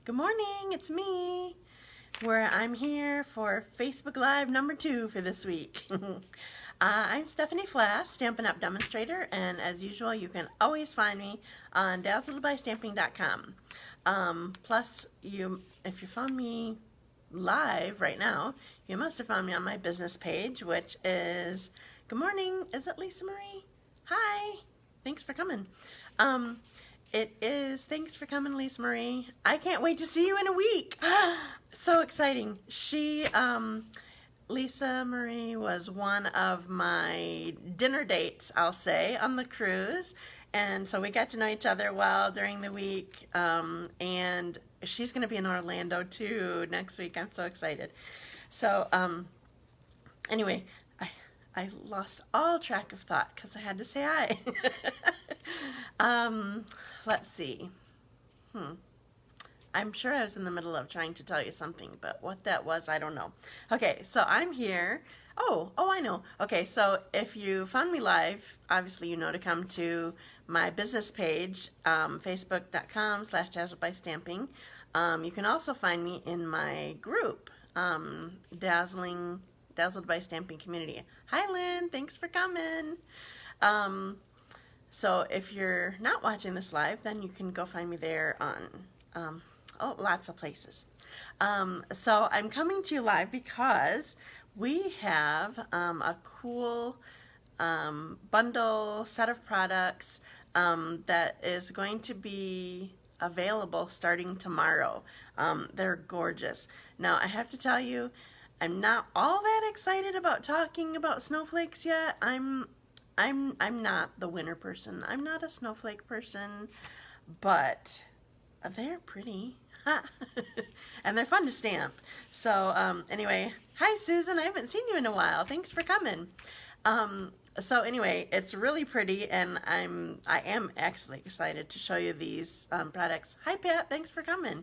Good morning, it's me, where I'm here for Facebook Live number 2 for this week. I'm Stephanie Flath, Stampin' Up demonstrator, and as usual, you can always find me on dazzledbystamping.com. Plus, if you found me live right now, you must have found me on my business page, which is, good morning, is it Lisa Marie? Hi, thanks for coming. It is, thanks for coming, Lisa Marie. I can't wait to see you in a week. So exciting. Lisa Marie was one of my dinner dates, I'll say, on the cruise. And so we got to know each other well during the week. And she's going to be in Orlando too next week. I'm so excited. So anyway, I lost all track of thought because I had to say hi. Let's see. I'm sure I was in the middle of trying to tell you something, but what that was, I don't know. Okay, so I'm here. Oh, I know. Okay, so if you found me live, obviously you know to come to my business page, facebook.com/dazzledbystamping. You can also find me in my group, Dazzled by Stamping Community. Hi, Lynn. Thanks for coming. So if you're not watching this live, then you can go find me there on lots of places. So I'm coming to you live because we have a cool bundle set of products that is going to be available starting tomorrow. They're gorgeous. Now I have to tell you, I'm not all that excited about talking about snowflakes yet. I'm not the winter person. I'm not a snowflake person, but they're pretty. And they're fun to stamp. So anyway, hi Susan, I haven't seen you in a while. Thanks for coming. So anyway, it's really pretty, and I am actually excited to show you these products. Hi Pat, thanks for coming.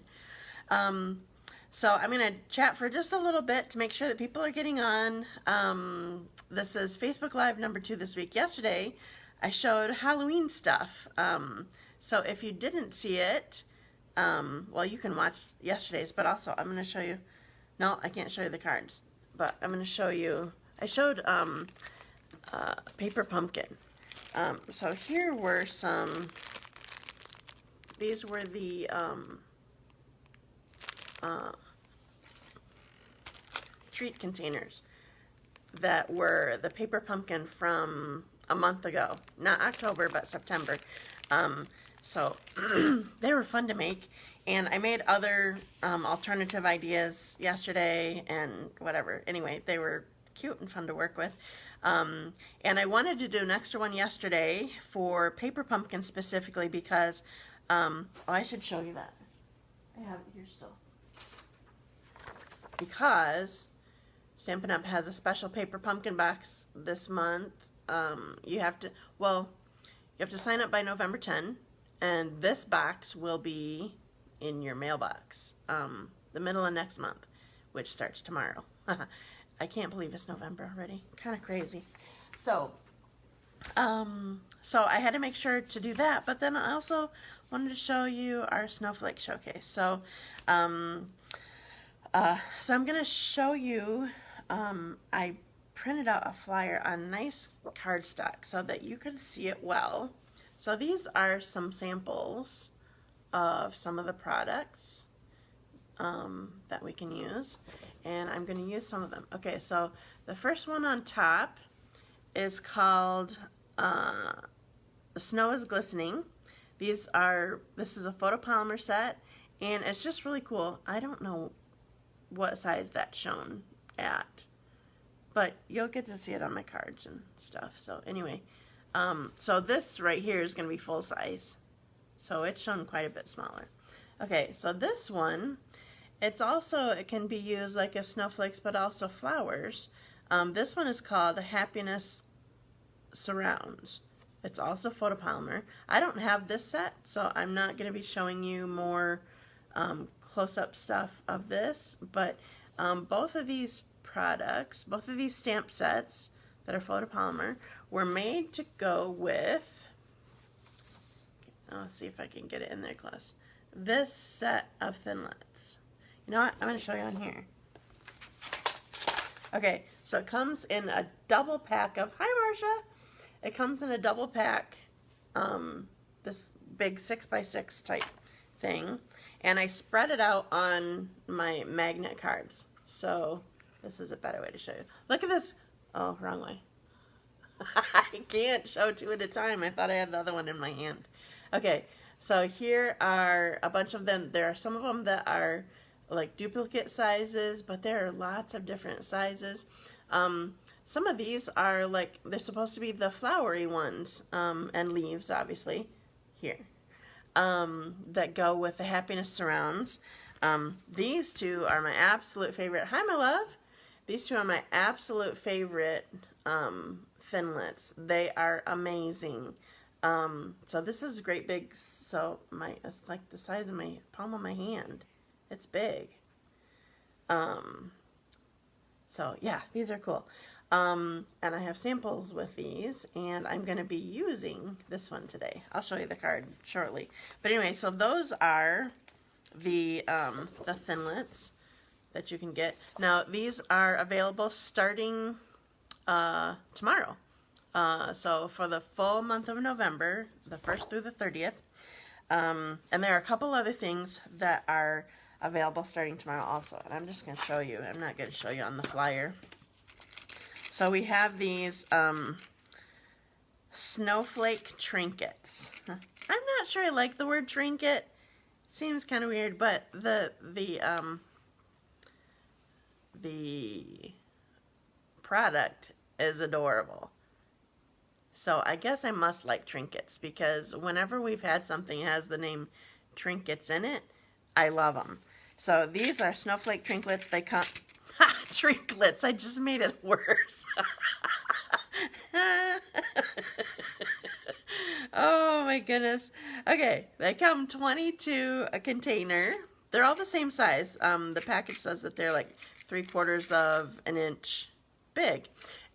So I'm going to chat for just a little bit to make sure that people are getting on. This is Facebook Live number 2 this week. Yesterday, I showed Halloween stuff. So if you didn't see it, well, you can watch yesterday's, but also I'm going to show you, no, I can't show you the cards, but I'm going to show you, I showed Paper Pumpkin. So here were these were the treat containers that were the Paper Pumpkin from a month ago, not October but September. So they were fun to make, and I made other alternative ideas yesterday and whatever. Anyway, they were cute and fun to work with. And I wanted to do an extra one yesterday for Paper Pumpkin specifically because I should show you that. I have it here still. Because Stampin' Up has a special Paper Pumpkin box this month. You have to sign up by November 10, and this box will be in your mailbox the middle of next month, which starts tomorrow. I can't believe it's November already. Kind of crazy. So I had to make sure to do that, but then I also wanted to show you our Snowflake Showcase. So I'm going to show you, I printed out a flyer on nice cardstock so that you can see it well. So these are some samples of some of the products that we can use, and I'm going to use some of them. Okay, so the first one on top is called Snow is Glistening. This is a photopolymer set, and it's just really cool. I don't know what size that's shown at, but you'll get to see it on my cards and stuff. So anyway, so this right here is going to be full size, so it's shown quite a bit smaller. Okay, so this one, it can be used like as snowflakes but also flowers. This one is called Happiness Surrounds. It's also photopolymer. I don't have this set, so I'm not going to be showing you more close-up stuff of this, but both of these products, both of these stamp sets that are photopolymer, were made to go with, let's see if I can get it in there close, this set of Thinlits. You know what? I'm going to show you on here. Okay, so it comes in a double pack of, hi Marcia! It comes in a double pack, this big 6x6 type thing, and I spread it out on my magnet cards. So this is a better way to show you. Look at this. Oh, wrong way. I can't show two at a time. I thought I had the other one in my hand. Okay, so here are a bunch of them. There are some of them that are like duplicate sizes, but there are lots of different sizes. Some of these are like, they're supposed to be the flowery ones, and leaves, obviously, here, that go with the Happiness Surrounds. These two are my absolute favorite. Hi, my love. These two are my absolute favorite Thinlits. They are amazing. So this is great big, so it's like the size of my palm of my hand. It's big. So yeah, these are cool. And I have samples with these, and I'm going to be using this one today. I'll show you the card shortly. But anyway, so those are the Thinlits that you can get. Now, these are available starting tomorrow. So for the full month of November, the 1st through the 30th. And there are a couple other things that are available starting tomorrow also. And I'm just going to show you. I'm not going to show you on the flyer. So we have these snowflake trinkets. I'm not sure I like the word trinket. It seems kind of weird, but the product is adorable. So I guess I must like trinkets, because whenever we've had something that has the name trinkets in it, I love them. So these are snowflake trinklets. They come... Trinklets. I just made it worse. Oh my goodness. Okay, they come 22 a container. They're all the same size. The package says that they're like 3/4 of an inch big.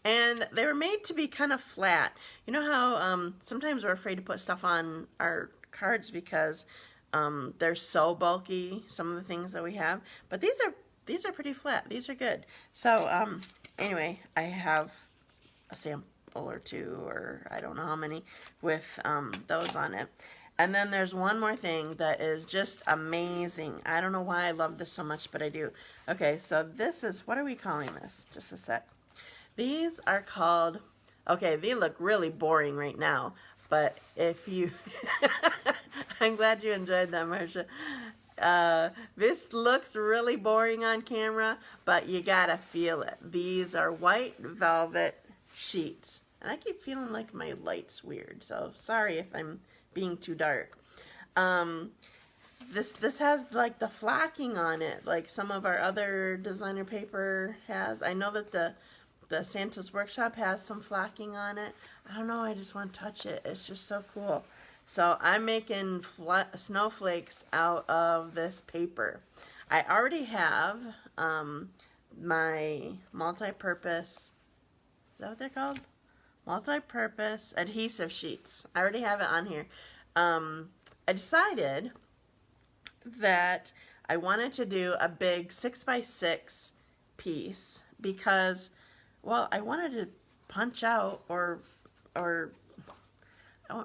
And they were made to be kind of flat. You know how sometimes we're afraid to put stuff on our cards because they're so bulky, some of the things that we have. But these are pretty flat. These are good. So anyway, I have a sample or two, or I don't know how many, with those on it. And then there's one more thing that is just amazing. I don't know why I love this so much, but I do. Okay, so this is, what are we calling this? Just a sec. These are called, okay, they look really boring right now, but if you, I'm glad you enjoyed that, Marcia. This looks really boring on camera, but you gotta feel it. These are white velvet sheets. And I keep feeling like my light's weird, so sorry if I'm being too dark. This has like the flocking on it, like some of our other designer paper has. I know that the Santa's Workshop has some flocking on it. I don't know, I just want to touch it. It's just so cool. So I'm making snowflakes out of this paper. I already have my multi-purpose, is that what they're called? Multi-purpose adhesive sheets. I already have it on here. I decided that I wanted to do a big 6x6 piece because, well, I wanted to punch out, or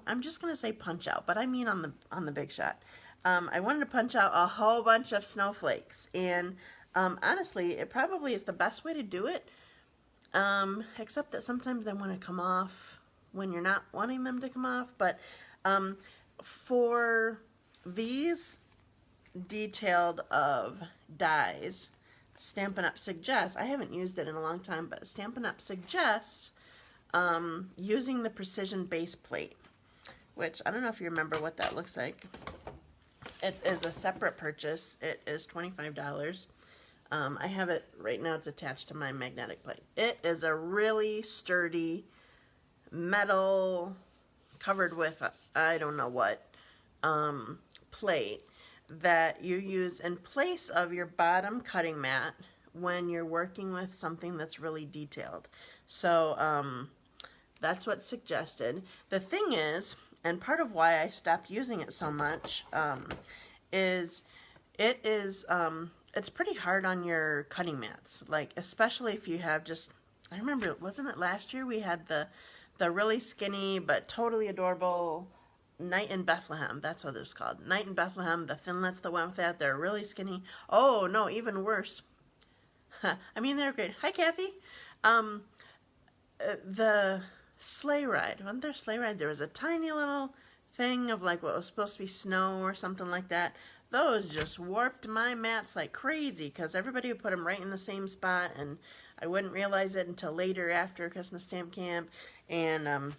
I'm just gonna say punch out, but I mean on the Big Shot. I wanted to punch out a whole bunch of snowflakes, and honestly, it probably is the best way to do it. Except that sometimes they want to come off when you're not wanting them to come off. But for these detailed of dies, Stampin' Up suggests, I haven't used it in a long time, but Stampin' Up suggests using the precision base plate, which I don't know if you remember what that looks like. It is a separate purchase. It is $25. I have it right now. It's attached to my magnetic plate. It is a really sturdy metal covered with I don't know what plate that you use in place of your bottom cutting mat when you're working with something that's really detailed. So that's what's suggested. The thing is, and part of why I stopped using it so much, is it's pretty hard on your cutting mats, like especially if you have just, I remember, wasn't it last year we had the really skinny but totally adorable Night in Bethlehem. That's what it's called. Night in Bethlehem. The thinlets that went with that, they're really skinny. Oh no, even worse. I mean, they're great. Hi, Kathy. The sleigh ride. Wasn't there a sleigh ride? There was a tiny little thing of like what was supposed to be snow or something like that. Those just warped my mats like crazy because everybody would put them right in the same spot, and I wouldn't realize it until later after Christmas stamp camp. And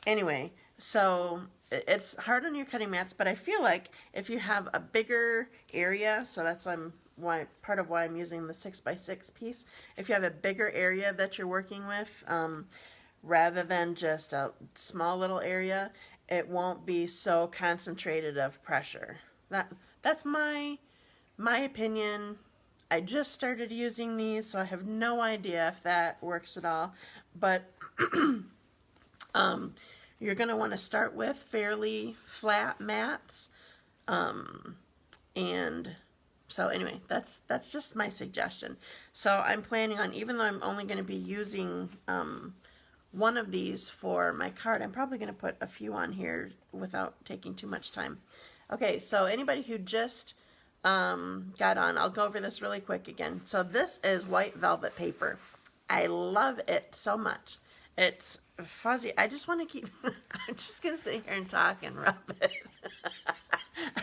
anyway, so it's hard on your cutting mats, but I feel like if you have a bigger area, so that's part of why I'm using the 6x6 piece. If you have a bigger area that you're working with, rather than just a small little area, it won't be so concentrated of pressure. That's my opinion. I just started using these, so I have no idea if that works at all. But you're going to want to start with fairly flat mats. And so anyway, that's just my suggestion. So I'm planning on, even though I'm only going to be using one of these for my card, I'm probably going to put a few on here without taking too much time. Okay, so anybody who just got on, I'll go over this really quick again. So this is white velvet paper. I love it so much. It's fuzzy. I just want to keep, I'm just going to sit here and talk and rub it.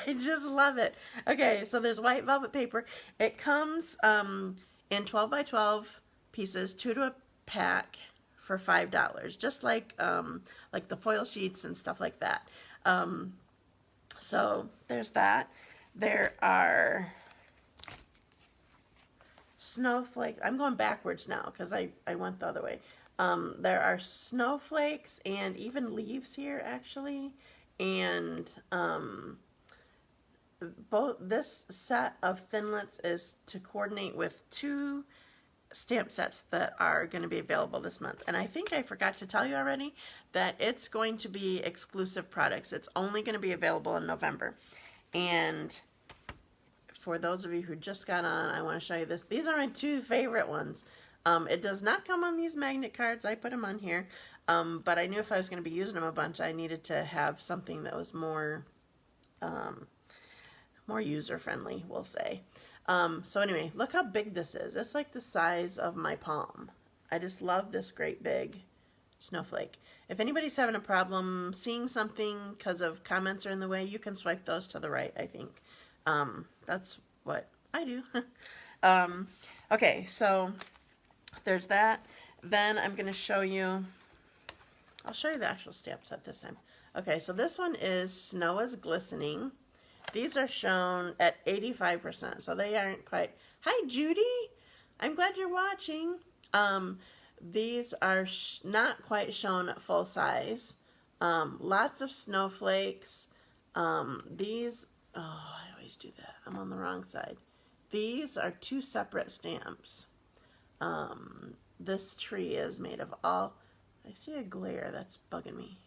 I just love it. Okay, so there's white velvet paper. It comes in 12 by 12 pieces, 2 to a pack for $5, just like the foil sheets and stuff like that. So there's that. There are snowflakes. I'm going backwards now because I went the other way. There are snowflakes and even leaves here actually. And this set of thinlets is to coordinate with 2 stamp sets that are going to be available this month. And I think I forgot to tell you already that it's going to be exclusive products. It's only going to be available in November. And for those of you who just got on, I want to show you this. These are my 2 favorite ones. It does not come on these magnet cards. I put them on here. But I knew if I was going to be using them a bunch, I needed to have something that was more user-friendly, we'll say. So anyway, look how big this is. It's like the size of my palm. I just love this great big snowflake. If anybody's having a problem seeing something because of comments are in the way, you can swipe those to the right, I think. That's what I do. Okay, so there's that. Then I'm going to show you, I'll show you the actual stamp set this time. Okay, so this one is Snow is Glistening. These are shown at 85%, so they aren't quite. Hi, Judy. I'm glad you're watching. These are not quite shown at full size. Lots of snowflakes. These, oh, I always do that. I'm on the wrong side. These are 2 separate stamps. This tree is made of all, I see a glare that's bugging me.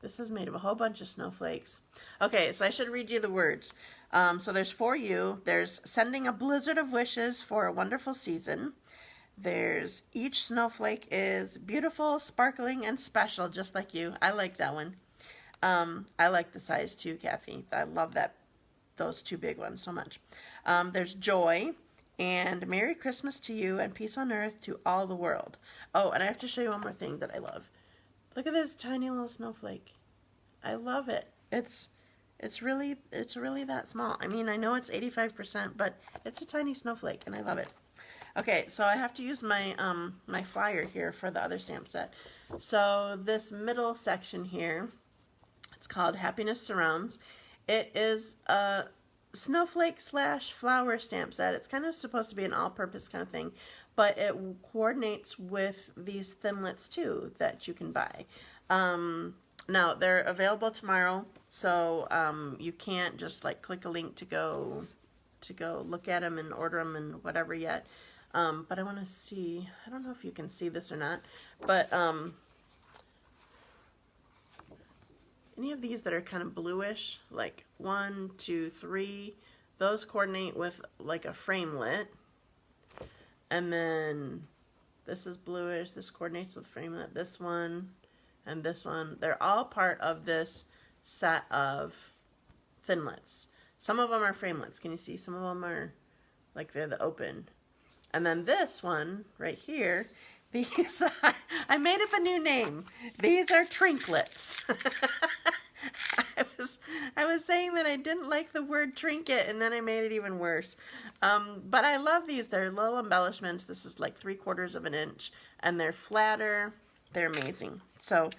This is made of a whole bunch of snowflakes. Okay, so I should read you the words. So there's For You. There's Sending a Blizzard of Wishes for a Wonderful Season. There's Each Snowflake is Beautiful, Sparkling, and Special, just like you. I like that one. I like the size too, Kathy. I love those 2 big ones so much. There's Joy and Merry Christmas to you and Peace on Earth to all the world. Oh, and I have to show you one more thing that I love. Look at this tiny little snowflake. I love it. It's really that small. I mean, I know it's 85%, but it's a tiny snowflake, and I love it. Okay, so I have to use my my flyer here for the other stamp set. So this middle section here, it's called Happiness Surrounds. It is a snowflake / flower stamp set. It's kind of supposed to be an all-purpose kind of thing, but it coordinates with these thinlets too that you can buy. Now they're available tomorrow, so you can't just like click a link to go look at them and order them and whatever yet. But I want to see, I don't know if you can see this or not, but any of these that are kind of bluish, like 1, 2, 3, those coordinate with like a framelit. And then this is bluish, this coordinates with framelit, this one, and this one. They're all part of this set of thinlits. Some of them are framelits. Can you see? Some of them are like they're the open. And then this one right here, these are, I made up a new name. These are trinklets. I was saying that I didn't like the word trinket, and then I made it even worse. But I love these. They're little embellishments. This is like 3/4 of an inch, and they're flatter. They're amazing. So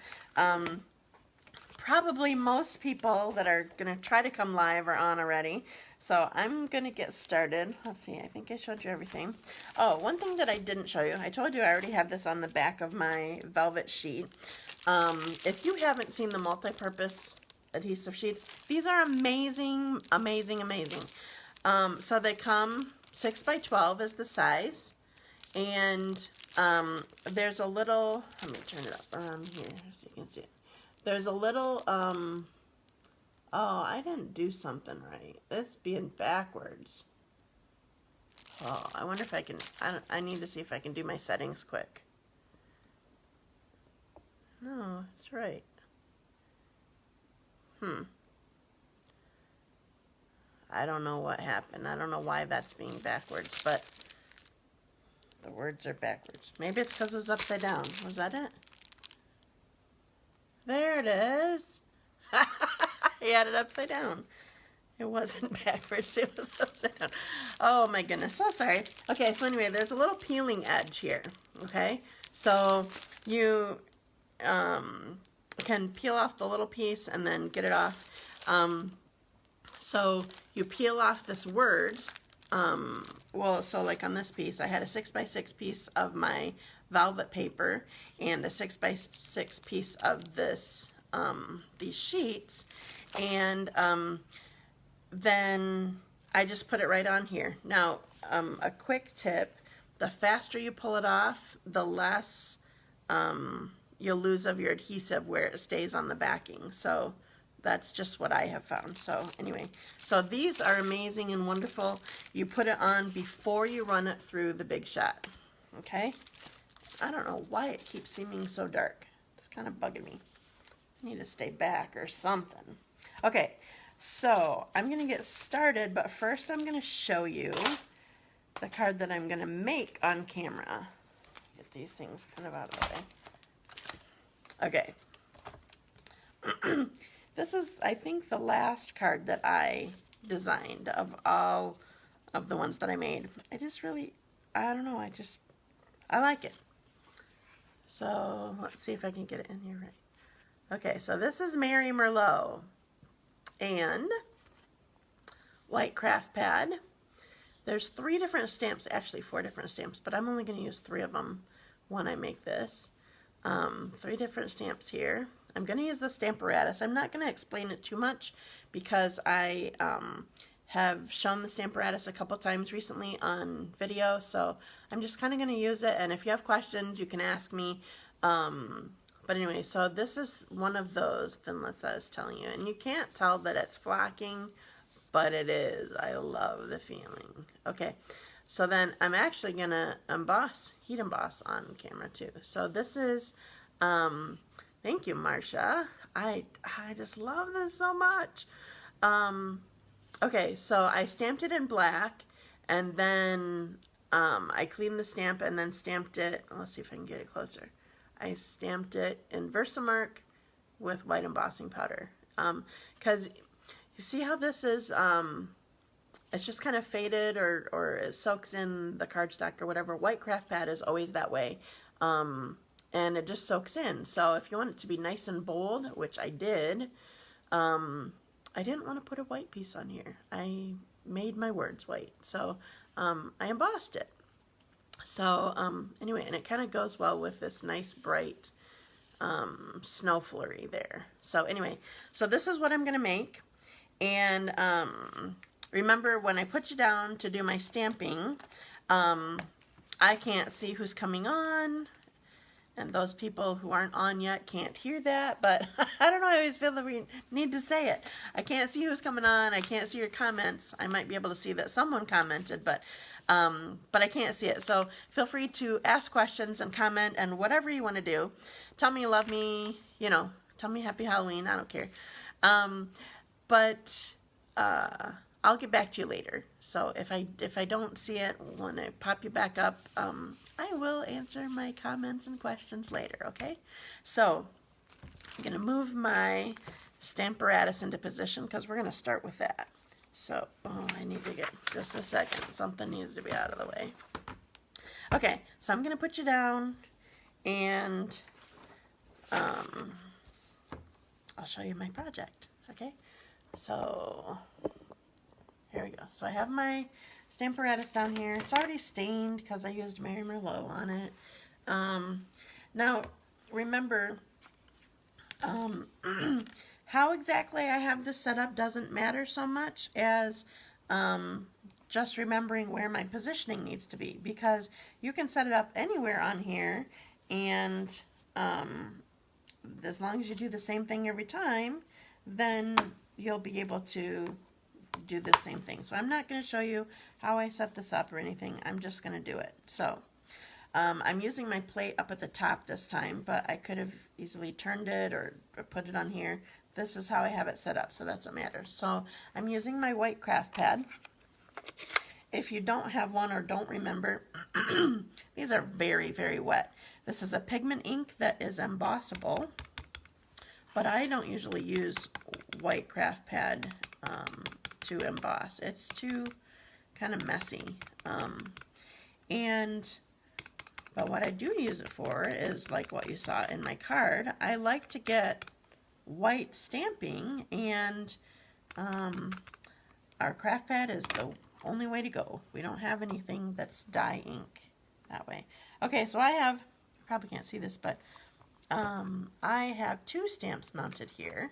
probably most people that are going to try to come live are on already. So I'm going to get started. Let's see. I think I showed you everything. Oh, one thing that I didn't show you. I told you I already have this on the back of my velvet sheet. If you haven't seen the multi-purpose adhesive sheets, these are amazing, amazing, amazing. So they come 6 by 12 is the size, and there's a little, let me turn it up around here so you can see it. There's a little, oh, I didn't do something right. It's being backwards. Oh, I wonder if I can, I need to see if I can do my settings quick. No, it's right. I don't know what happened. I don't know why that's being backwards, but the words are backwards. Maybe it's because it was upside down. Was that it? There it is. He had it upside down. It wasn't backwards. It was upside down. Oh my goodness. So sorry. Okay, so anyway, there's a little peeling edge here. Okay, so you can peel off the little piece and then get it off. So you peel off this word. Well, so like on this piece, I had a 6 by 6 piece of my velvet paper and a 6 by 6 piece of this these sheets, and then I just put it right on here. Now, a quick tip: the faster you pull it off, the less you'll lose of your adhesive where it stays on the backing. So that's just what I have found. So anyway, so these are amazing and wonderful. You put it on before you run it through the Big Shot. Okay? I don't know why it keeps seeming so dark. It's kind of bugging me. I need to stay back or something. Okay, so I'm going to get started, but first I'm going to show you the card that I'm going to make on camera. Get these things kind of out of the way. Okay. This is, I think, the last card that I designed of all of the ones that I made. I just really, I don't know, I like it. So let's see if I can get it in here right. Okay, so this is Mary Merlot and white craft pad. There's 3 different stamps, actually 4 different stamps, but I'm only going to use 3 of them when I make this. 3 different stamps here. I'm going to use the Stamparatus. I'm not going to explain it too much because I have shown the Stamparatus a couple times recently on video, so I'm just kind of going to use it, and if you have questions, you can ask me. But anyway, so this is one of those thinlits that I was telling you, and you can't tell that it's flocking, but it is. I love the feeling. Okay, so then I'm actually going to heat emboss on camera too. So this is, thank you, Marcia. I just love this so much. Okay, so I stamped it in black, and then I cleaned the stamp and then stamped it. Let's see if I can get it closer. I stamped it in Versamark with white embossing powder. Because you see how this is, it's just kind of faded or it soaks in the cardstock or whatever. White craft pad is always that way. And it just soaks in. So if you want it to be nice and bold, which I did, I didn't want to put a white piece on here. I made my words white. So I embossed it. So anyway, and it kind of goes well with this nice bright snow flurry there. So anyway, so this is what I'm going to make. And remember, when I put you down to do my stamping, I can't see who's coming on. And those people who aren't on yet can't hear that, but I don't know, I always feel that we need to say it. I can't see who's coming on, I can't see your comments. I might be able to see that someone commented, but I can't see it. So feel free to ask questions and comment and whatever you want to do. Tell me you love me, you know, tell me happy Halloween, I don't care. I'll get back to you later. So if I don't see it when I pop you back up, I will answer my comments and questions later, okay? So I'm going to move my Stamparatus into position because we're going to start with that. So, I need to get just a second. Something needs to be out of the way. Okay, so I'm going to put you down and I'll show you my project, okay? So here we go. So I have my Stamparatus down here. It's already stained because I used Mary Merlot on it. Now, remember, how exactly I have this set up doesn't matter so much as just remembering where my positioning needs to be, because you can set it up anywhere on here, and as long as you do the same thing every time, then you'll be able to do the same thing. So I'm not going to show you how I set this up or anything. I'm just going to do it. So I'm using my plate up at the top this time, but I could have easily turned it or put it on here. This is how I have it set up, so that's what matters. So I'm using my white craft pad. If you don't have one or don't remember, these are very, very wet. This is a pigment ink that is embossable, but I don't usually use white craft pad to emboss. It's too kind of messy. But what I do use it for is like what you saw in my card. I like to get white stamping, and our craft pad is the only way to go. We don't have anything that's dye ink that way. Okay, so I have, you probably can't see this, but I have two stamps mounted here.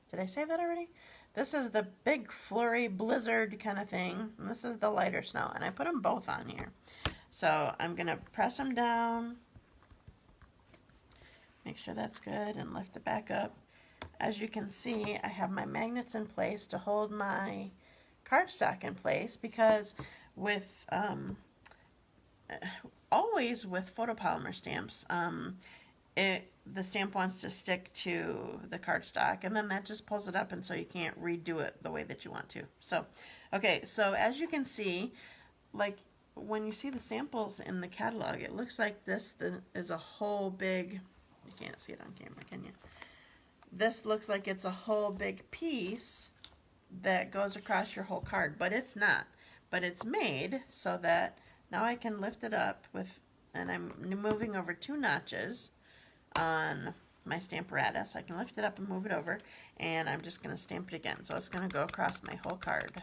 Did I say that already? This is the big flurry blizzard kind of thing, and this is the lighter snow, and I put them both on here. So I'm going to press them down, make sure that's good, and lift it back up. As you can see, I have my magnets in place to hold my cardstock in place, because with always with photopolymer stamps, the stamp wants to stick to the cardstock, and then that just pulls it up, and so you can't redo it the way that you want to. So, okay, so as you can see, like when you see the samples in the catalog, it looks like this is a whole big, you can't see it on camera, can you? This looks like it's a whole big piece that goes across your whole card, but it's not. But it's made so that now I can lift it up with, and I'm moving over 2 notches on my Stamparatus. I can lift it up and move it over, and I'm just going to stamp it again. So it's going to go across my whole card,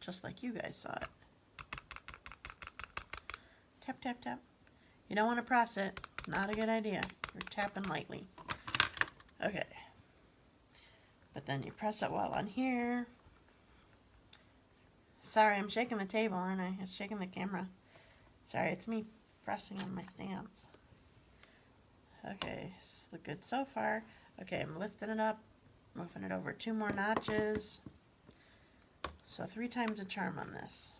just like you guys saw it. Tap, tap, tap. You don't want to press it. Not a good idea. You're tapping lightly. Okay. But then you press it while on here. Sorry, I'm shaking the table, aren't I? It's shaking the camera. Sorry, it's me pressing on my stamps. Okay, it's look good so far. Okay, I'm lifting it up, moving it over 2 more notches. So 3 times the charm on this.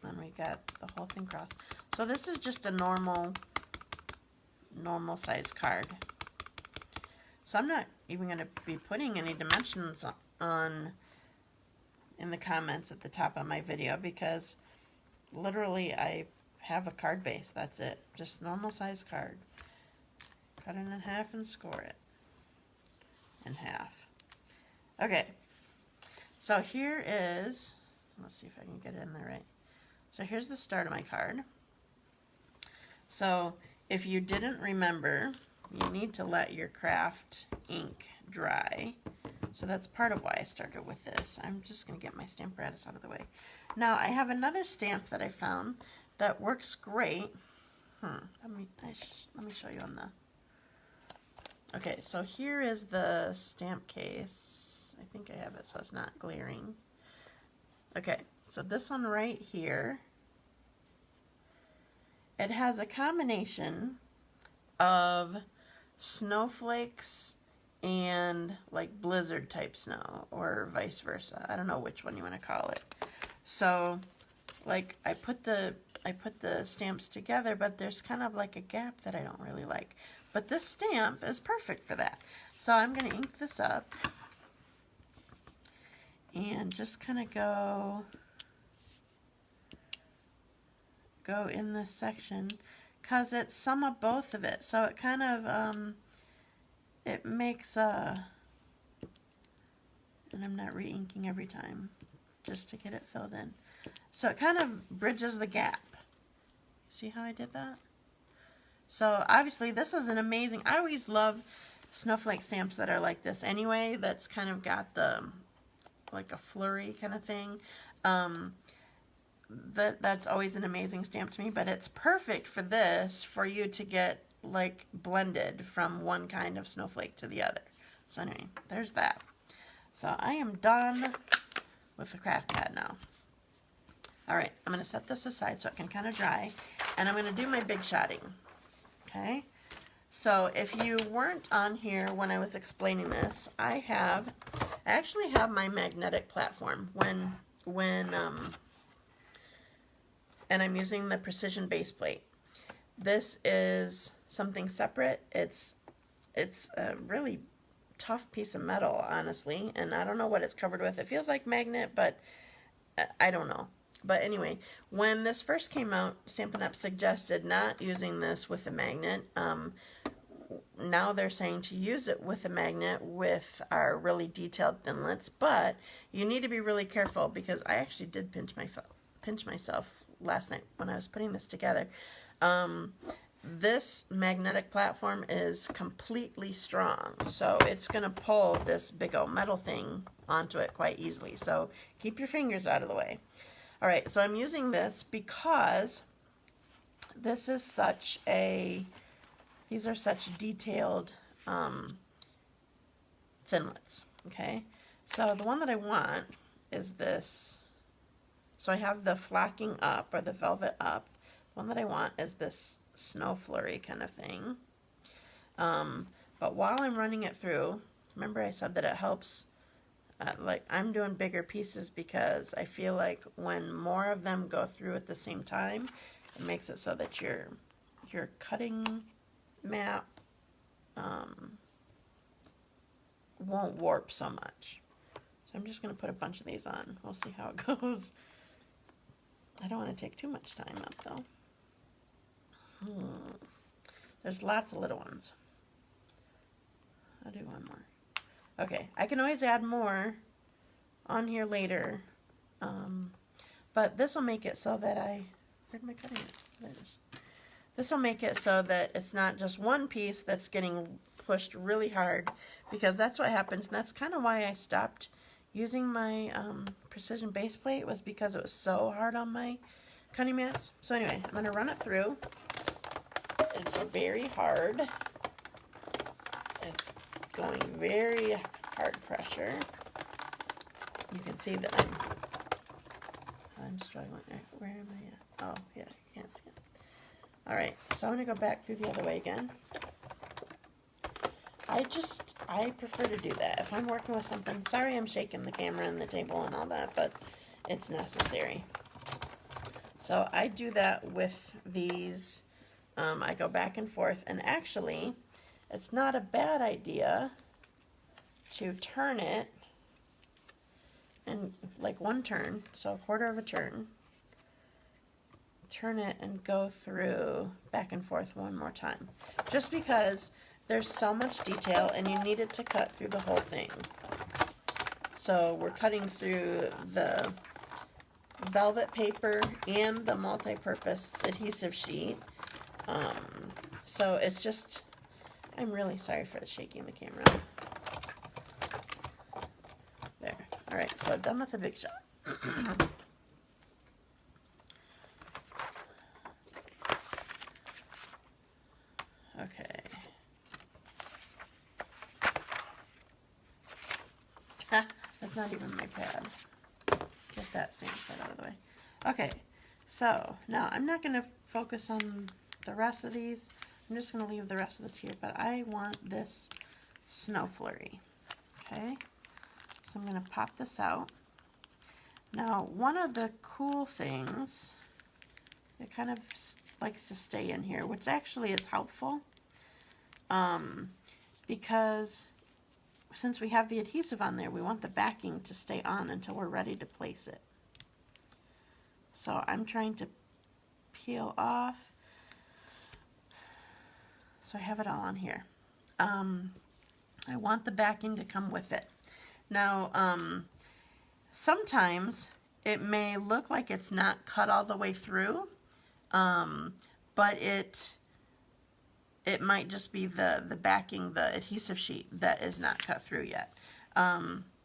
And we got the whole thing crossed. So this is just a normal size card. So I'm not even going to be putting any dimensions on in the comments at the top of my video, because literally I have a card base. That's it. Just normal size card. Cut it in half and score it in half. Okay. So here is, let's see if I can get it in there right. So here's the start of my card. So if you didn't remember, you need to let your craft ink dry. So that's part of why I started with this. I'm just going to get my Stamparatus out of the way. Now I have another stamp that I found that works great. Let me show you on the... Okay, so here is the stamp case. I think I have it so it's not glaring. Okay, so this one right here it has a combination of snowflakes and like blizzard type snow, or vice versa. I don't know which one you want to call it. So like I put the stamps together, but there's kind of like a gap that I don't really like. But this stamp is perfect for that. So I'm going to ink this up and just kind of go in this section, because it's some of both of it. So it kind of, it makes a, and I'm not re-inking every time, just to get it filled in. So it kind of bridges the gap. See how I did that? So obviously this is an amazing, I always love snowflake stamps that are like this anyway, that's kind of got the, like a flurry kind of thing. That's always an amazing stamp to me, but it's perfect for this, for you to get like blended from one kind of snowflake to the other. So anyway, there's that. So I am done with the craft pad now. Alright, I'm going to set this aside so it can kind of dry, and I'm going to do my big shotting. Okay, so if you weren't on here when I was explaining this, I actually have my magnetic platform and I'm using the precision base plate. This is something separate. It's a really tough piece of metal, honestly, and I don't know what it's covered with. It feels like magnet, but I don't know. But anyway, when this first came out, Stampin' Up! Suggested not using this with a magnet. Now they're saying to use it with a magnet with our really detailed thinlits, but you need to be really careful, because I actually did pinch myself last night when I was putting this together. This magnetic platform is completely strong, so it's going to pull this big old metal thing onto it quite easily, so keep your fingers out of the way. Alright, so I'm using this because this is such a, these are such detailed thinlits, okay? So the one that I want is this. So I have the flocking up, or the velvet up. The one that I want is this snow flurry kind of thing. But while I'm running it through, remember I said that it helps, like I'm doing bigger pieces, because I feel like when more of them go through at the same time, it makes it so that your cutting mat won't warp so much. So I'm just going to put a bunch of these on. We'll see how it goes. I don't want to take too much time up though. There's lots of little ones. I'll do one more. Okay, I can always add more on here later, but this will make it so that where'd my cutting it? There it is. This will make it so that it's not just one piece that's getting pushed really hard, because that's what happens, and that's kind of why I stopped using my precision base plate, was because it was so hard on my cutting mats. So anyway, I'm going to run it through. It's very hard. It's going very hard pressure. You can see that I'm struggling. Where am I at? Oh, yeah, you can't see it. Alright, so I'm going to go back through the other way again. I prefer to do that. If I'm working with something, sorry I'm shaking the camera and the table and all that, but it's necessary. So I do that with these. I go back and forth, and actually, it's not a bad idea to turn it, and like one turn, so a quarter of a turn, turn it and go through back and forth one more time, just because there's so much detail and you need it to cut through the whole thing. So we're cutting through the velvet paper and the multi-purpose adhesive sheet. So it's just, I'm really sorry for shaking the camera. There. Alright, so done with the big shot. Okay. That's not even my pad. Get that stamp set out of the way. Okay, so now I'm not going to focus on the rest of these. I'm just going to leave the rest of this here, but I want this snow flurry. Okay, so I'm going to pop this out. Now, one of the cool things, it kind of likes to stay in here, which actually is helpful, because since we have the adhesive on there, we want the backing to stay on until we're ready to place it. So I'm trying to peel off. So I have it all on here. I want the backing to come with it. Now, sometimes it may look like it's not cut all the way through, but it might just be the backing, the adhesive sheet that is not cut through yet.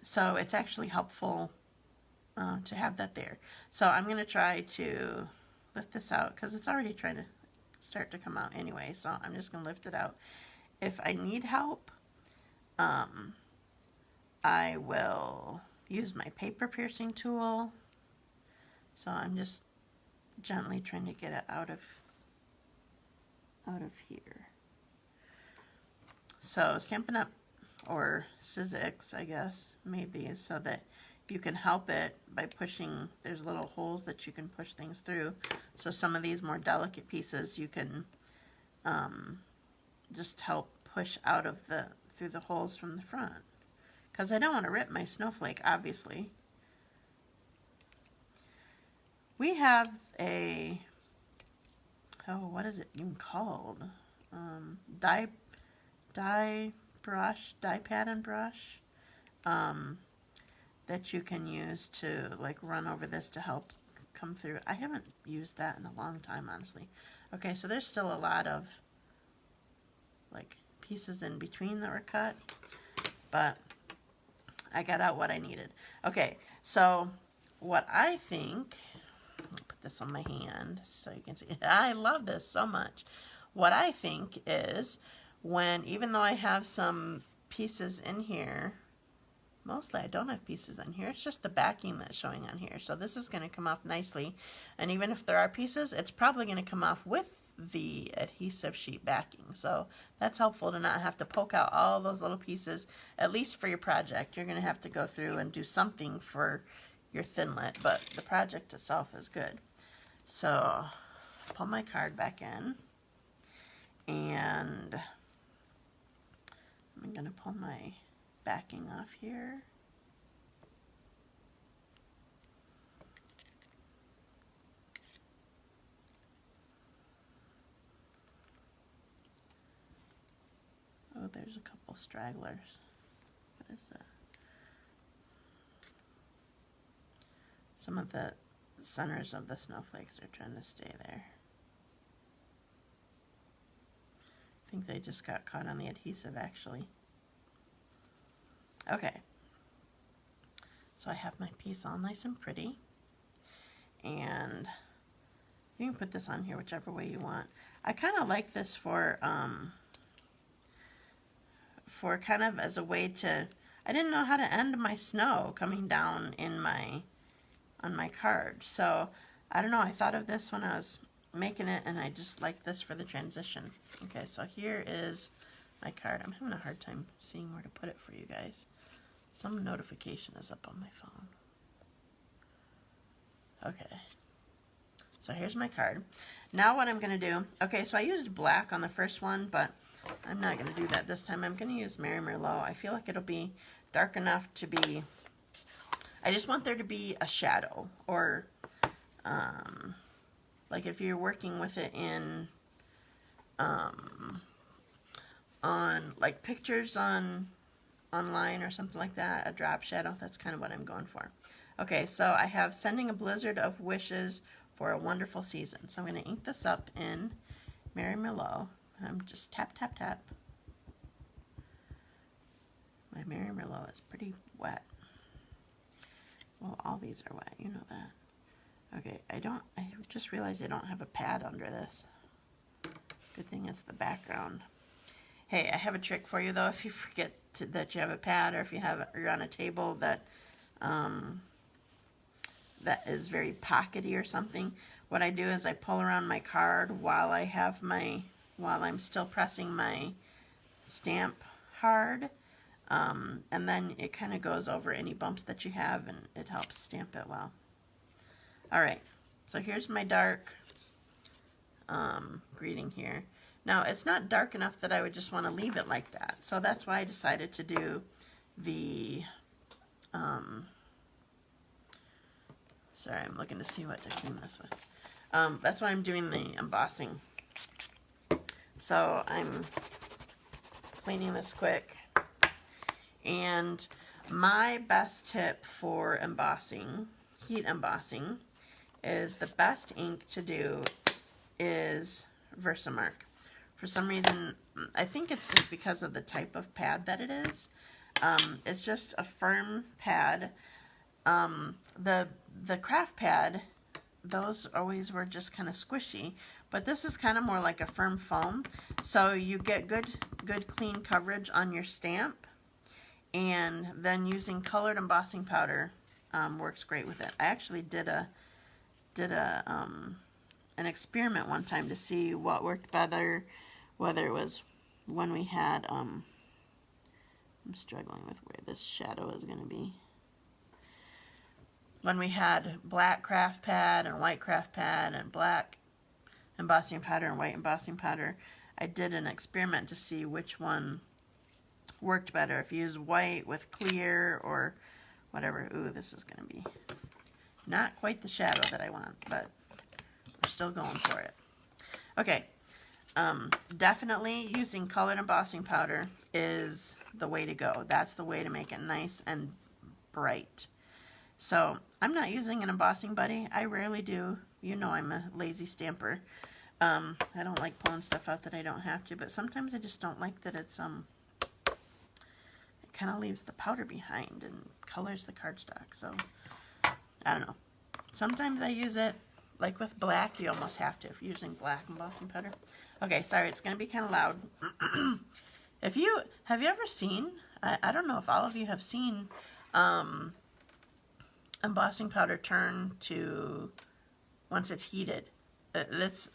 So it's actually helpful to have that there. So I'm going to try to lift this out because it's already trying to start to come out anyway, so I'm just going to lift it out. If I need help, I will use my paper piercing tool. So I'm just gently trying to get it out of here. So Stampin' Up, or Sizzix, I guess, made these so that you can help it by pushing. There's little holes that you can push things through. So some of these more delicate pieces you can just help push out of through the holes from the front. Because I don't want to rip my snowflake, obviously. We have a, what is it even called? Die pad and brush. That you can use to like run over this to help come through. I haven't used that in a long time, honestly. Okay, so there's still a lot of like pieces in between that were cut, but I got out what I needed. Okay, so what I think, I'll put this on my hand so you can see. I love this so much. What I think is even though I have some pieces in here, mostly I don't have pieces on here, it's just the backing that's showing on here. So this is going to come off nicely, and even if there are pieces, it's probably going to come off with the adhesive sheet backing. So that's helpful to not have to poke out all those little pieces. At least for your project, you're going to have to go through and do something for your Thinlit, but the project itself is good. So pull my card back in, and I'm going to pull my backing off here. Oh, there's a couple stragglers. What is that? Some of the centers of the snowflakes are trying to stay there. I think they just got caught on the adhesive, actually. Okay, so I have my piece all nice and pretty, and you can put this on here whichever way you want. I kind of like this for kind of as a way to, I didn't know how to end my snow coming down on my card, so I don't know, I thought of this when I was making it, and I just like this for the transition. Okay, so here is my card. I'm having a hard time seeing where to put it for you guys. Some notification is up on my phone. Okay, so here's my card. Now what I'm going to do, okay, so I used black on the first one, but I'm not going to do that this time. I'm going to use Mary Merlot. I feel like it'll be dark enough to be, I just want there to be a shadow, or like if you're working with it in on like pictures online or something like that, a drop shadow, that's kind of what I'm going for. Okay, so I have Sending a Blizzard of Wishes for a Wonderful Season. So I'm going to ink this up in Mary Merlot. I'm just tap, tap, tap. My Mary Merlot is pretty wet. Well, all these are wet, you know that. Okay, I just realized I don't have a pad under this. Good thing it's the background. Hey, I have a trick for you though. If you forget that you have a pad, or if you're on a table that that is very pockety or something, what I do is I pull around my card while I'm still pressing my stamp hard, and then it kind of goes over any bumps that you have, and it helps stamp it well. Alright, so here's my dark greeting here. Now, it's not dark enough that I would just want to leave it like that, so that's why I decided to do the, sorry, I'm looking to see what to clean this with. That's why I'm doing the embossing. So I'm cleaning this quick. And my best tip for embossing, heat embossing, is the best ink to do is Versamark. For some reason, I think it's just because of the type of pad that it is. It's just a firm pad. The craft pad, those always were just kind of squishy, but this is kind of more like a firm foam, so you get good clean coverage on your stamp, and then using colored embossing powder works great with it. I actually did an experiment one time to see what worked better, whether it was when we had I'm struggling with where this shadow is going to be. When we had black craft pad and white craft pad and black embossing powder and white embossing powder, I did an experiment to see which one worked better. If you use white with clear or whatever. Ooh, this is going to be not quite the shadow that I want, but we're still going for it. Okay, definitely using colored embossing powder is the way to go. That's the way to make it nice and bright. So I'm not using an embossing buddy. I rarely do. You know I'm a lazy stamper. I don't like pulling stuff out that I don't have to, but sometimes I just don't like that it's it kind of leaves the powder behind and colors the cardstock. So I don't know. Sometimes I use it, like with black, you almost have to if you're using black embossing powder. Okay, sorry, it's going to be kind of loud. Have you ever seen, I don't know if all of you have seen embossing powder turn to, once it's heated.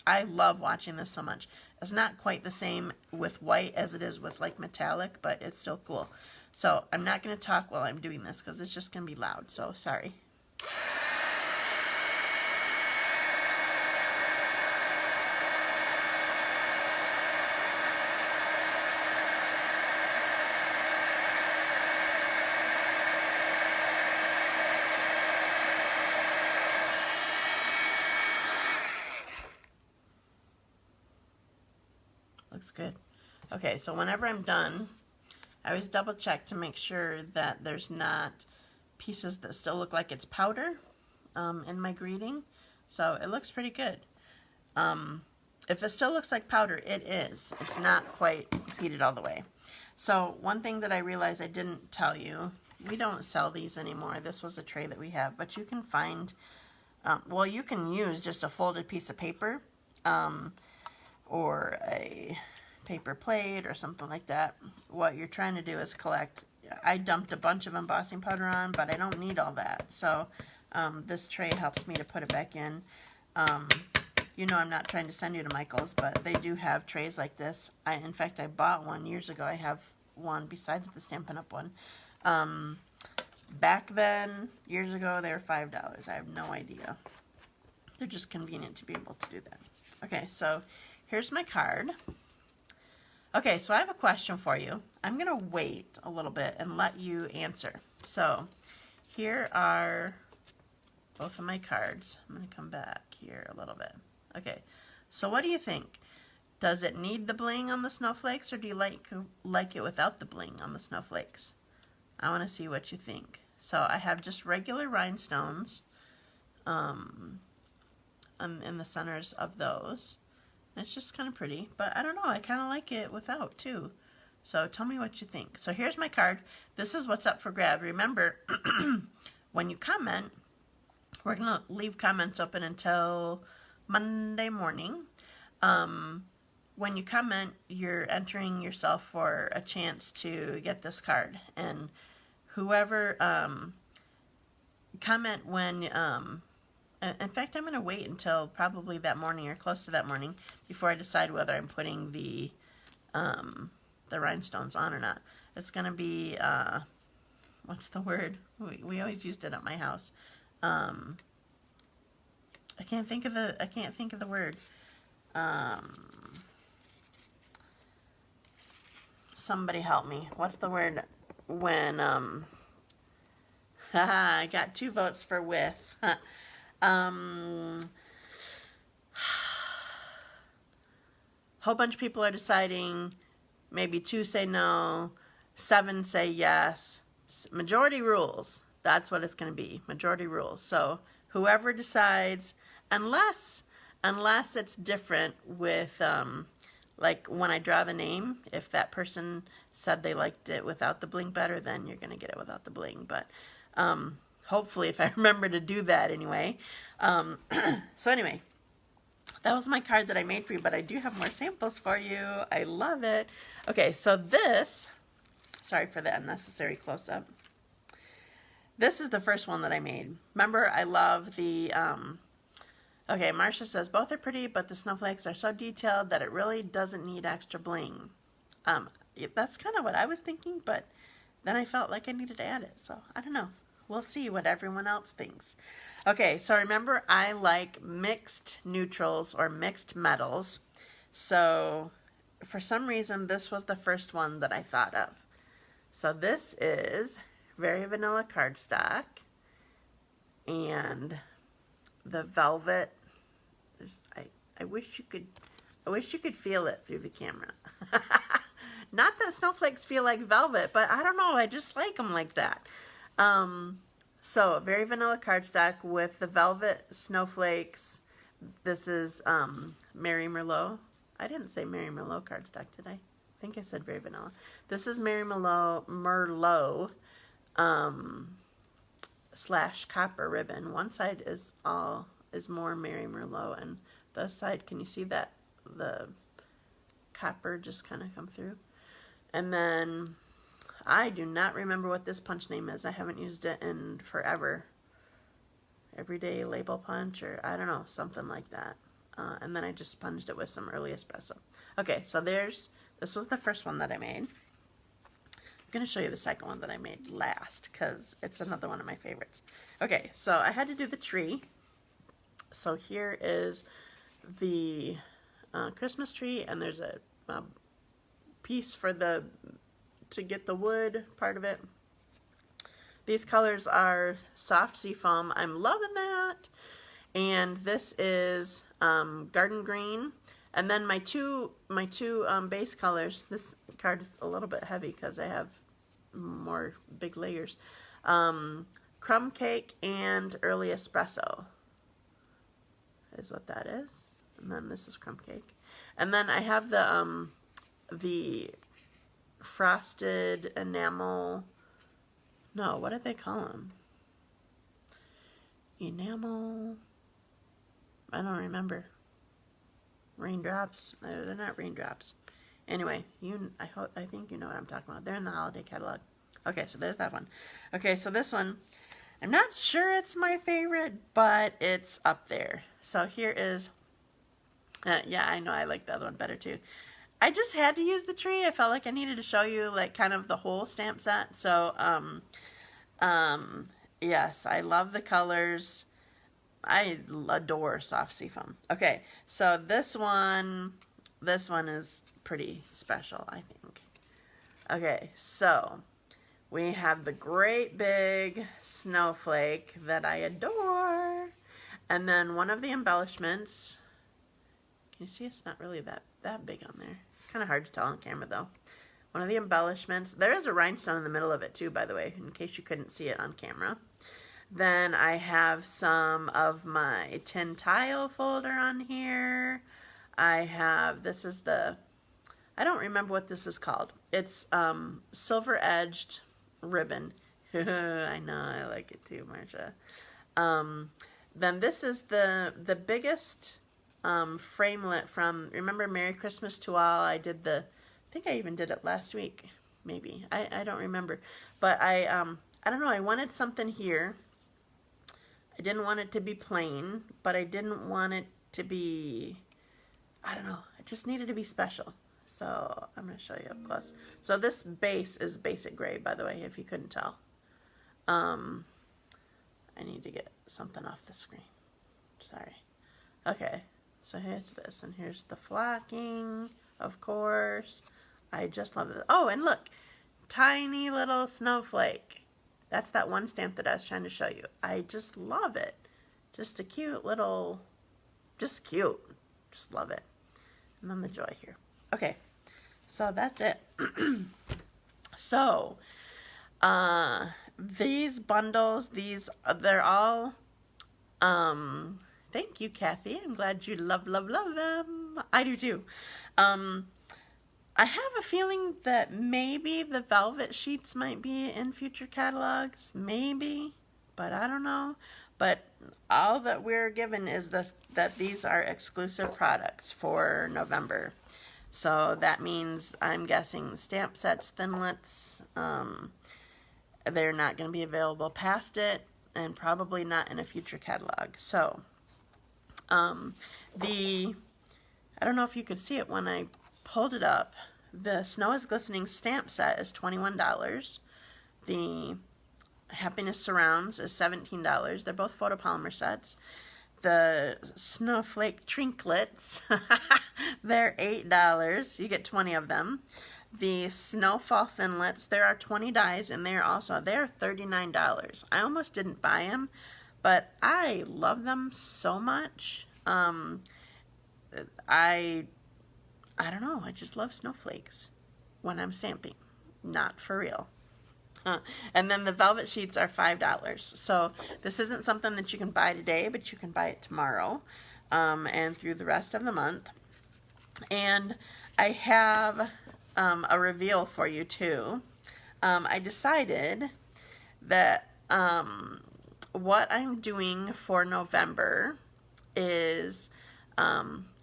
I love watching this so much. It's not quite the same with white as it is with like metallic, but it's still cool. So I'm not going to talk while I'm doing this because it's just going to be loud, so sorry. Looks good. Okay, so whenever I'm done, I always double check to make sure that there's not pieces that still look like it's powder in my greeting. So it looks pretty good. If it still looks like powder, it is. It's not quite heated all the way. So one thing that I realized I didn't tell you, we don't sell these anymore. This was a tray that we have, but you can find, well, you can use just a folded piece of paper or a paper plate or something like that. What you're trying to do is collect. I dumped a bunch of embossing powder on, but I don't need all that. So this tray helps me to put it back in. You know I'm not trying to send you to Michael's, but they do have trays like this. In fact, I bought one years ago. I have one besides the Stampin' Up one. Back then, years ago, they were $5. I have no idea. They're just convenient to be able to do that. Okay, so here's my card. Okay, so I have a question for you. I'm going to wait a little bit and let you answer. So here are both of my cards. I'm going to come back here a little bit. Okay, so what do you think? Does it need the bling on the snowflakes, or do you like it without the bling on the snowflakes? I want to see what you think. So I have just regular rhinestones in the centers of those. It's just kind of pretty, but I don't know, I kind of like it without too. So tell me what you think. So here's my card. This is what's up for grab. Remember, when you comment, we're going to leave comments open until Monday morning. When you comment, you're entering yourself for a chance to get this card. And whoever comment when In fact, I'm going to wait until probably that morning or close to that morning before I decide whether I'm putting the rhinestones on or not. It's going to be, what's the word? We always used it at my house. I can't think of the word. Somebody help me. What's the word when, I got 2 votes for with. Whole bunch of people are deciding. Maybe 2 say no, 7 say yes. Majority rules. That's what it's going to be. Majority rules. So whoever decides, unless it's different with like when I draw the name, if that person said they liked it without the bling better, then you're going to get it without the bling. But hopefully, if I remember to do that anyway. So anyway, that was my card that I made for you, but I do have more samples for you. I love it. Okay, so this, sorry for the unnecessary close-up. This is the first one that I made. Remember, I love the, okay, Marcia says, both are pretty, but the snowflakes are so detailed that it really doesn't need extra bling. That's kind of what I was thinking, but then I felt like I needed to add it, so I don't know. We'll see what everyone else thinks. Okay, so remember, I like mixed neutrals or mixed metals. So for some reason, this was the first one that I thought of. So this is Very Vanilla cardstock. And the velvet, I wish you could feel it through the camera. Not that snowflakes feel like velvet, but I don't know, I just like them like that. So Very Vanilla cardstock with the velvet snowflakes. This is Mary Merlot. I didn't say Mary Merlot cardstock, did I? I think I said Very Vanilla. This is Mary Merlot slash copper ribbon. One side is more Mary Merlot, and the other side, can you see that the copper just kind of come through? And then I do not remember what this punch name is. I haven't used it in forever. Everyday Label Punch, or I don't know, something like that. And then I just sponged it with some early espresso. Okay, so this was the first one that I made. I'm going to show you the second one that I made last, because it's another one of my favorites. Okay, so I had to do the tree. So here is the Christmas tree, and there's a piece for to get the wood part of it. These colors are soft seafoam. I'm loving that. And this is garden green. And then my two base colors. This card is a little bit heavy because I have more big layers. Crumb cake and early espresso is what that is. And then this is crumb cake. And then I have the frosted enamel. No, what did they call them? Enamel. I don't remember. Raindrops. They're not raindrops. Anyway, I think you know what I'm talking about. They're in the holiday catalog. Okay, so there's that one. Okay, so this one, I'm not sure it's my favorite, but it's up there. So here is, yeah, I know I like the other one better too. I just had to use the tree. I felt like I needed to show you like kind of the whole stamp set. So, yes, I love the colors. I adore soft seafoam. Okay, so this one is pretty special, I think. Okay, so we have the great big snowflake that I adore. And then one of the embellishments, can you see it's not really that big on there? Kind of hard to tell on camera though. One of the embellishments, there is a rhinestone in the middle of it too, by the way, in case you couldn't see it on camera. Then I have some of my tin tile folder on here. I have, this is I don't remember what this is called. It's silver edged ribbon. I know, I like it too, Marcia. Then this is the biggest framelit from, remember Merry Christmas to All? I think I even did it last week, maybe. I don't remember. But I don't know, I wanted something here. I didn't want it to be plain, but I didn't want it to be, I don't know, it just needed to be special. So I'm going to show you up close. So this base is basic gray, by the way, if you couldn't tell. I need to get something off the screen. Sorry. Okay, so here's this, and here's the flocking, of course. I just love it. Oh, and look, tiny little snowflake. That's that one stamp that I was trying to show you. I just love it. Just a cute little, just cute. Just love it. And then the joy here. Okay, so that's it. So, these bundles, they're all, thank you, Kathy. I'm glad you love them. I do too. I have a feeling that maybe the velvet sheets might be in future catalogs, maybe, but I don't know. But all that we're given is this, that these are exclusive products for November. So that means, I'm guessing, stamp sets, thinlits, they're not going to be available past it, and probably not in a future catalog. So, I don't know if you could see it when I pulled it up. The Snow is Glistening stamp set is $21. The Happiness Surrounds is $17. They're both photopolymer sets. The Snowflake Trinklets, they're $8. You get 20 of them. The Snowfall Thinlets, there are 20 dies in there also. They're $39. I almost didn't buy them, but I love them so much. I don't know, I just love snowflakes when I'm stamping. Not for real. And then the velvet sheets are $5. So this isn't something that you can buy today, but you can buy it tomorrow, and through the rest of the month. And I have a reveal for you too. I decided that what I'm doing for November is,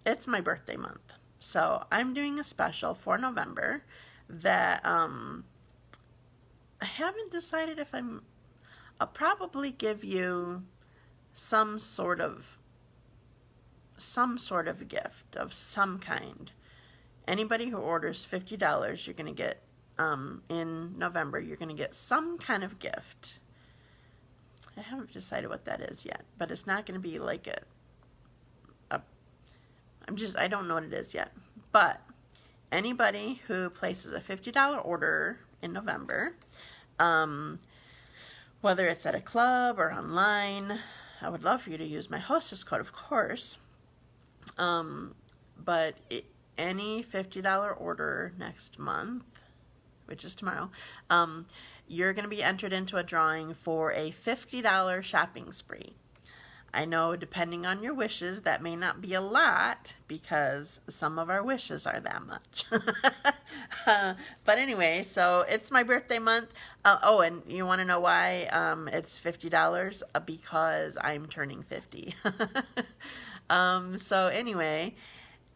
it's my birthday month. So I'm doing a special for November that I haven't decided if I'll probably give you some sort of gift of some kind. Anybody who orders $50, you're going to get, in November, you're going to get some kind of gift. I haven't decided what that is yet, but it's not going to be like I don't know what it is yet. But anybody who places a $50 order in November, whether it's at a club or online, I would love for you to use my hostess code, of course. But any $50 order next month, which is tomorrow, you're going to be entered into a drawing for a $50 shopping spree. I know, depending on your wishes, that may not be a lot, because some of our wishes are that much. But anyway, so it's my birthday month. Oh, and you want to know why it's $50? Because I'm turning 50. So anyway,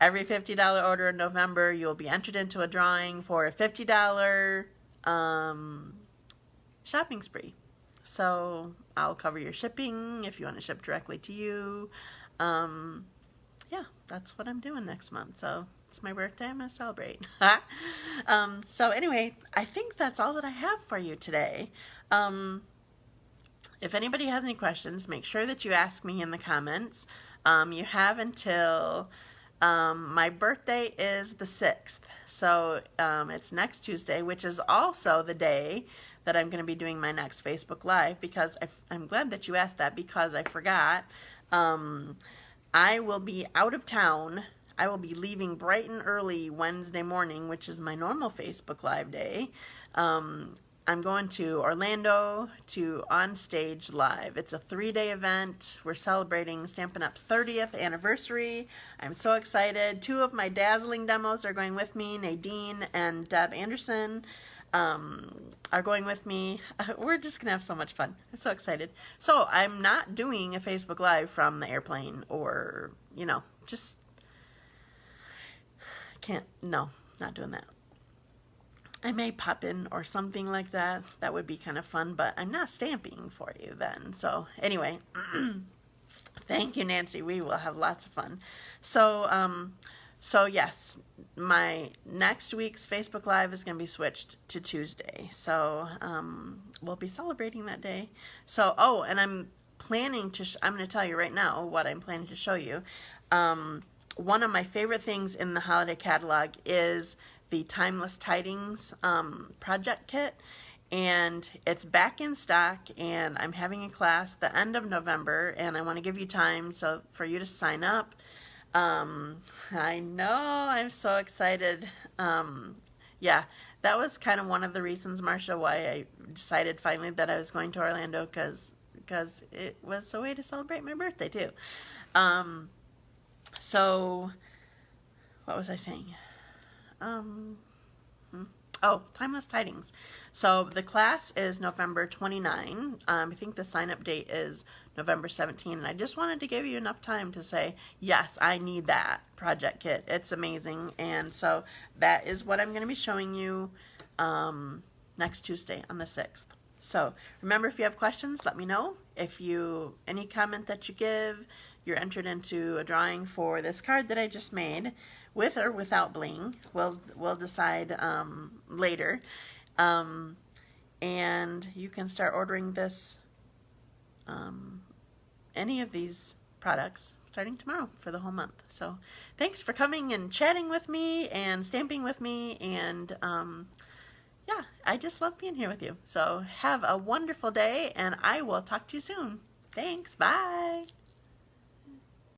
every $50 order in November, you'll be entered into a drawing for a $50 shopping spree. So I'll cover your shipping if you want to ship directly to you. Yeah, that's what I'm doing next month. So it's my birthday. I'm going to celebrate. So anyway, I think that's all that I have for you today. If anybody has any questions, make sure that you ask me in the comments. You have until, my birthday is the 6th. So it's next Tuesday, which is also the day that I'm going to be doing my next Facebook Live, because I'm glad that you asked that, because I forgot. I will be out of town. I will be leaving bright and early Wednesday morning, which is my normal Facebook Live day. I'm going to Orlando to On Stage Live. It's a 3-day event. We're celebrating Stampin' Up's 30th anniversary. I'm so excited. 2 of my dazzling demos are going with me. Nadine and Deb Anderson are going with me. We're just gonna have so much fun. I'm so excited. So I'm not doing a Facebook Live from the airplane, or, you know, just can't, no, not doing that. I may pop in or something like that. That would be kind of fun, but I'm not stamping for you then. So anyway, thank you, Nancy. We will have lots of fun. So yes, my next week's Facebook Live is going to be switched to Tuesday. So we'll be celebrating that day. So, oh, and I'm planning to, I'm going to tell you right now what I'm planning to show you. One of my favorite things in the holiday catalog is the Timeless Tidings project kit, and it's back in stock, and I'm having a class the end of November, and I want to give you time so for you to sign up. I know, I'm so excited. Yeah, that was kind of one of the reasons, Marcia, why I decided finally that I was going to Orlando, because it was a way to celebrate my birthday too. So what was I saying? Oh, Timeless Tidings. So the class is November 29. I think the sign-up date is November 17. And I just wanted to give you enough time to say, yes, I need that project kit. It's amazing. And so that is what I'm going to be showing you next Tuesday on the 6th. So remember, if you have questions, let me know. If you, any comment that you give, you're entered into a drawing for this card that I just made, with or without bling. We'll decide later. And you can start ordering this, any of these products, starting tomorrow for the whole month. So thanks for coming and chatting with me and stamping with me. And yeah, I just love being here with you. So have a wonderful day, and I will talk to you soon. Thanks. Bye.